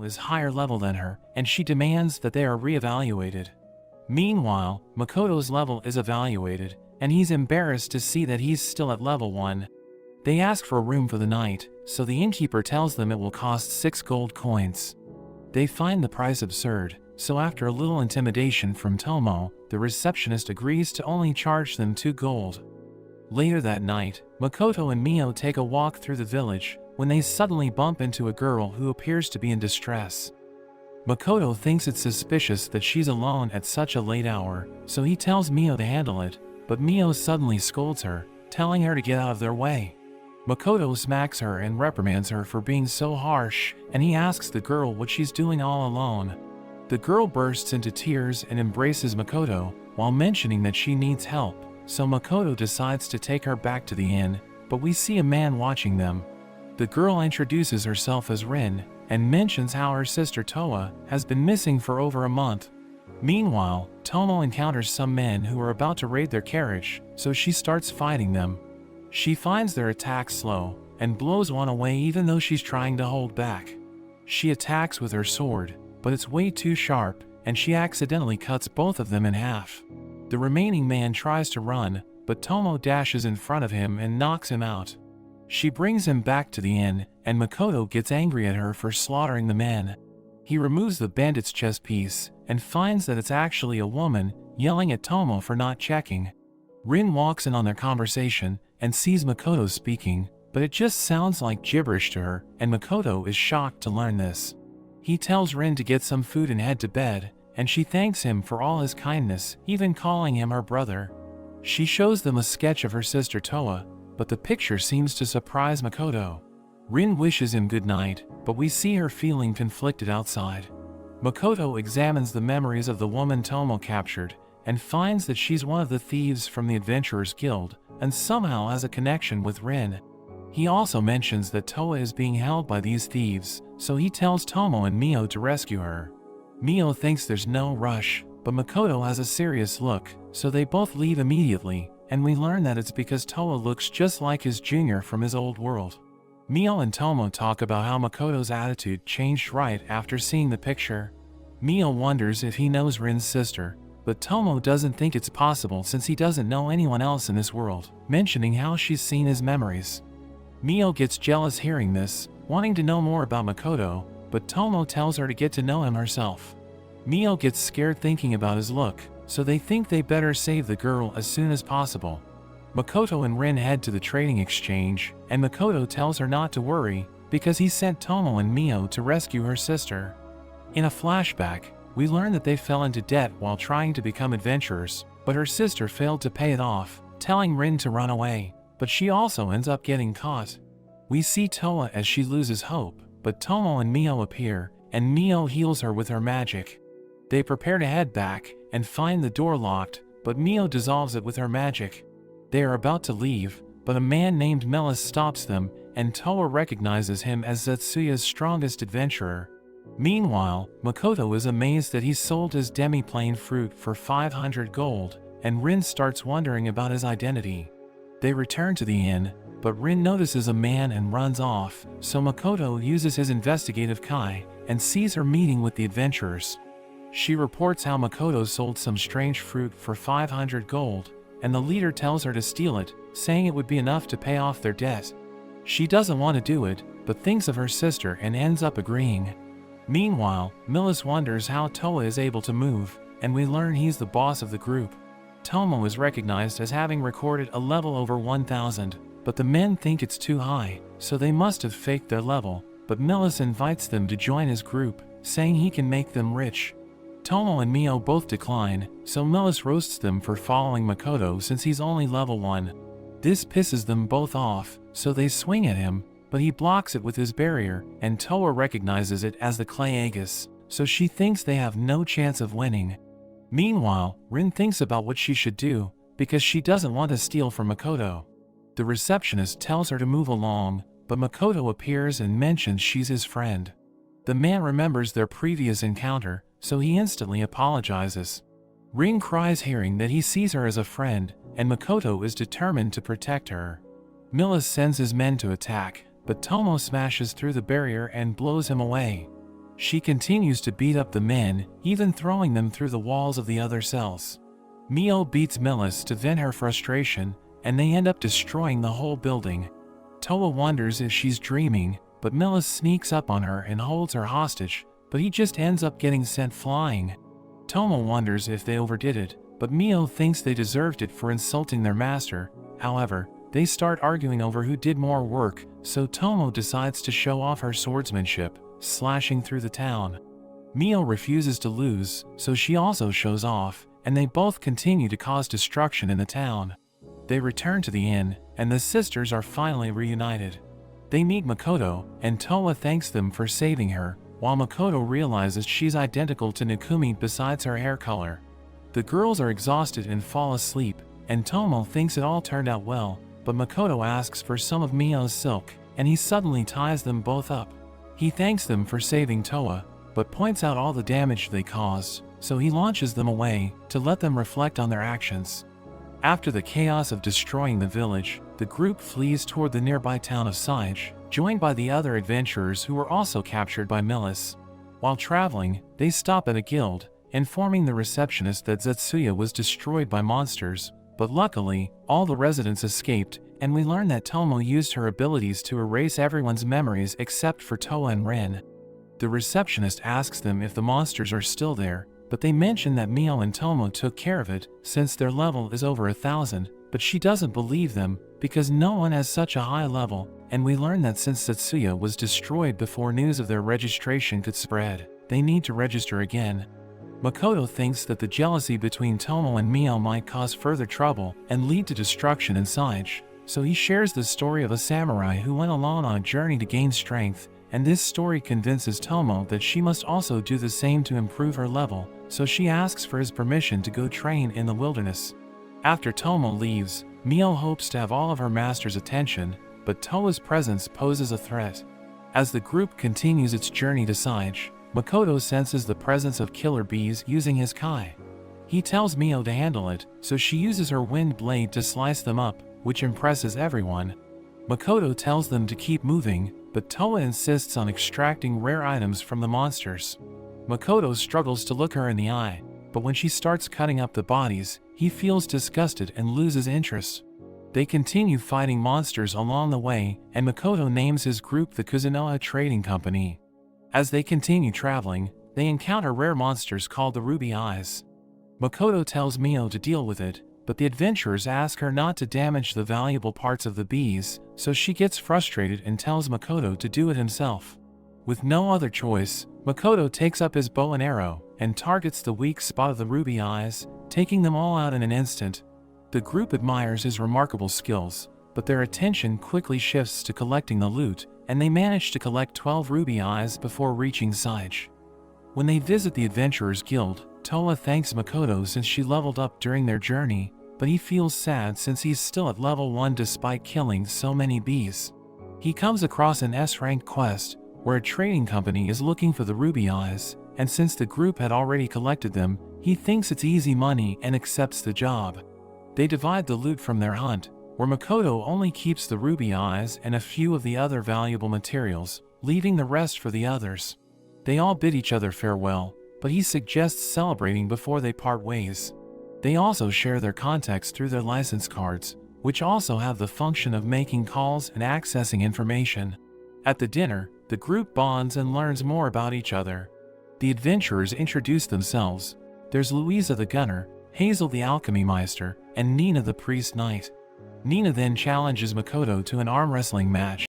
is higher level than her, and she demands that they are re-evaluated. Meanwhile, Makoto's level is evaluated, and he's embarrassed to see that he's still at level 1. They ask for a room for the night, so the innkeeper tells them it will cost 6 gold coins. They find the price absurd, so after a little intimidation from Tomo, the receptionist agrees to only charge them 2 gold. Later that night, Makoto and Mio take a walk through the village, when they suddenly bump into a girl who appears to be in distress. Makoto thinks it's suspicious that she's alone at such a late hour, so he tells Mio to handle it, but Mio suddenly scolds her, telling her to get out of their way. Makoto smacks her and reprimands her for being so harsh, and he asks the girl what she's doing all alone. The girl bursts into tears and embraces Makoto, while mentioning that she needs help, so Makoto decides to take her back to the inn, but we see a man watching them. The girl introduces herself as Rin, and mentions how her sister Toa has been missing for over a month. Meanwhile, Tomo encounters some men who are about to raid their carriage, so she starts fighting them. She finds their attack slow, and blows one away even though she's trying to hold back. She attacks with her sword, but it's way too sharp, and she accidentally cuts both of them in half. The remaining man tries to run, but Tomo dashes in front of him and knocks him out. She brings him back to the inn, and Makoto gets angry at her for slaughtering the men. He removes the bandit's chest piece, and finds that it's actually a woman, yelling at Tomo for not checking. Rin walks in on their conversation, and sees Makoto speaking, but it just sounds like gibberish to her, and Makoto is shocked to learn this. He tells Rin to get some food and head to bed, and she thanks him for all his kindness, even calling him her brother. She shows them a sketch of her sister Toa, but the picture seems to surprise Makoto. Rin wishes him good night, but we see her feeling conflicted outside. Makoto examines the memories of the woman Tomo captured, and finds that she's one of the thieves from the Adventurers Guild, and somehow has a connection with Rin. He also mentions that Toa is being held by these thieves, so he tells Tomo and Mio to rescue her. Mio thinks there's no rush, but Makoto has a serious look, so they both leave immediately, and we learn that it's because Toa looks just like his junior from his old world. Mio and Tomo talk about how Makoto's attitude changed right after seeing the picture. Mio wonders if he knows Rin's sister, but Tomo doesn't think it's possible since he doesn't know anyone else in this world, mentioning how she's seen his memories. Mio gets jealous hearing this, wanting to know more about Makoto, but Tomo tells her to get to know him herself. Mio gets scared thinking about his look, so they think they better save the girl as soon as possible. Makoto and Rin head to the trading exchange, and Makoto tells her not to worry, because he sent Tomo and Mio to rescue her sister. In a flashback, we learn that they fell into debt while trying to become adventurers, but her sister failed to pay it off, telling Rin to run away, but she also ends up getting caught. We see Toa as she loses hope, but Tomo and Mio appear, and Mio heals her with her magic. They prepare to head back, and find the door locked, but Mio dissolves it with her magic. They are about to leave, but a man named Melis stops them, and Toa recognizes him as Zetsuya's strongest adventurer. Meanwhile, Makoto is amazed that he sold his demi-plane fruit for 500 gold, and Rin starts wondering about his identity. They return to the inn, but Rin notices a man and runs off, so Makoto uses his investigative kai, and sees her meeting with the adventurers. She reports how Makoto sold some strange fruit for 500 gold, and the leader tells her to steal it, saying it would be enough to pay off their debt. She doesn't want to do it, but thinks of her sister and ends up agreeing. Meanwhile, Melis wonders how Toa is able to move, and we learn he's the boss of the group. Tomo is recognized as having recorded a level over 1000, but the men think it's too high, so they must have faked their level, but Melis invites them to join his group, saying he can make them rich. Tomo and Mio both decline, so Melis roasts them for following Makoto since he's only level 1. This pisses them both off, so they swing at him, but he blocks it with his barrier, and Toa recognizes it as the Clay Aegis, so she thinks they have no chance of winning. Meanwhile, Rin thinks about what she should do, because she doesn't want to steal from Makoto. The receptionist tells her to move along, but Makoto appears and mentions she's his friend. The man remembers their previous encounter, so he instantly apologizes. Rin cries hearing that he sees her as a friend, and Makoto is determined to protect her. Melis sends his men to attack, but Tomo smashes through the barrier and blows him away. She continues to beat up the men, even throwing them through the walls of the other cells. Mio beats Millis to vent her frustration, and they end up destroying the whole building. Toa wonders if she's dreaming, but Millis sneaks up on her and holds her hostage, but he just ends up getting sent flying. Tomo wonders if they overdid it, but Mio thinks they deserved it for insulting their master. However, they start arguing over who did more work, so Tomo decides to show off her swordsmanship, slashing through the town. Mio refuses to lose, so she also shows off, and they both continue to cause destruction in the town. They return to the inn, and the sisters are finally reunited. They meet Makoto, and Toa thanks them for saving her, while Makoto realizes she's identical to Nikumi besides her hair color. The girls are exhausted and fall asleep, and Tomo thinks it all turned out well, but Makoto asks for some of Mio's silk, and he suddenly ties them both up. He thanks them for saving Toa, but points out all the damage they caused, so he launches them away to let them reflect on their actions. After the chaos of destroying the village, the group flees toward the nearby town of Sage, joined by the other adventurers who were also captured by Millis. While traveling, they stop at a guild, informing the receptionist that Zetsuya was destroyed by monsters, but luckily, all the residents escaped, and we learn that Tomo used her abilities to erase everyone's memories except for Toa and Ren. The receptionist asks them if the monsters are still there, but they mention that Mio and Tomo took care of it since their level is over 1,000, but she doesn't believe them because no one has such a high level, and we learn that since Zetsuya was destroyed before news of their registration could spread, they need to register again. Makoto thinks that the jealousy between Tomo and Mio might cause further trouble and lead to destruction in Sage, so he shares the story of a samurai who went alone on a journey to gain strength, and this story convinces Tomo that she must also do the same to improve her level, so she asks for his permission to go train in the wilderness. After Tomo leaves, Mio hopes to have all of her master's attention, but Toa's presence poses a threat. As the group continues its journey to Sage, Makoto senses the presence of killer bees using his kai. He tells Mio to handle it, so she uses her wind blade to slice them up, which impresses everyone. Makoto tells them to keep moving, but Toa insists on extracting rare items from the monsters. Makoto struggles to look her in the eye, but when she starts cutting up the bodies, he feels disgusted and loses interest. They continue fighting monsters along the way, and Makoto names his group the Kuzunoha Trading Company. As they continue traveling, they encounter rare monsters called the Ruby Eyes. Makoto tells Mio to deal with it, but the adventurers ask her not to damage the valuable parts of the bees, so she gets frustrated and tells Makoto to do it himself. With no other choice, Makoto takes up his bow and arrow and targets the weak spot of the Ruby Eyes, taking them all out in an instant. The group admires his remarkable skills, but their attention quickly shifts to collecting the loot, and they manage to collect 12 Ruby Eyes before reaching Sage. When they visit the Adventurers Guild, Toa thanks Makoto since she leveled up during their journey, but he feels sad since he's still at level 1 despite killing so many bees. He comes across an S-rank quest, where a trading company is looking for the Ruby Eyes, and since the group had already collected them, he thinks it's easy money and accepts the job. They divide the loot from their hunt, where Makoto only keeps the Ruby Eyes and a few of the other valuable materials, leaving the rest for the others. They all bid each other farewell, but he suggests celebrating before they part ways. They also share their contacts through their license cards, which also have the function of making calls and accessing information. At the dinner, the group bonds and learns more about each other. The adventurers introduce themselves. There's Louisa the Gunner, Hazel the Alchemy Meister, and Nina the Priest Knight. Nina then challenges Makoto to an arm wrestling match.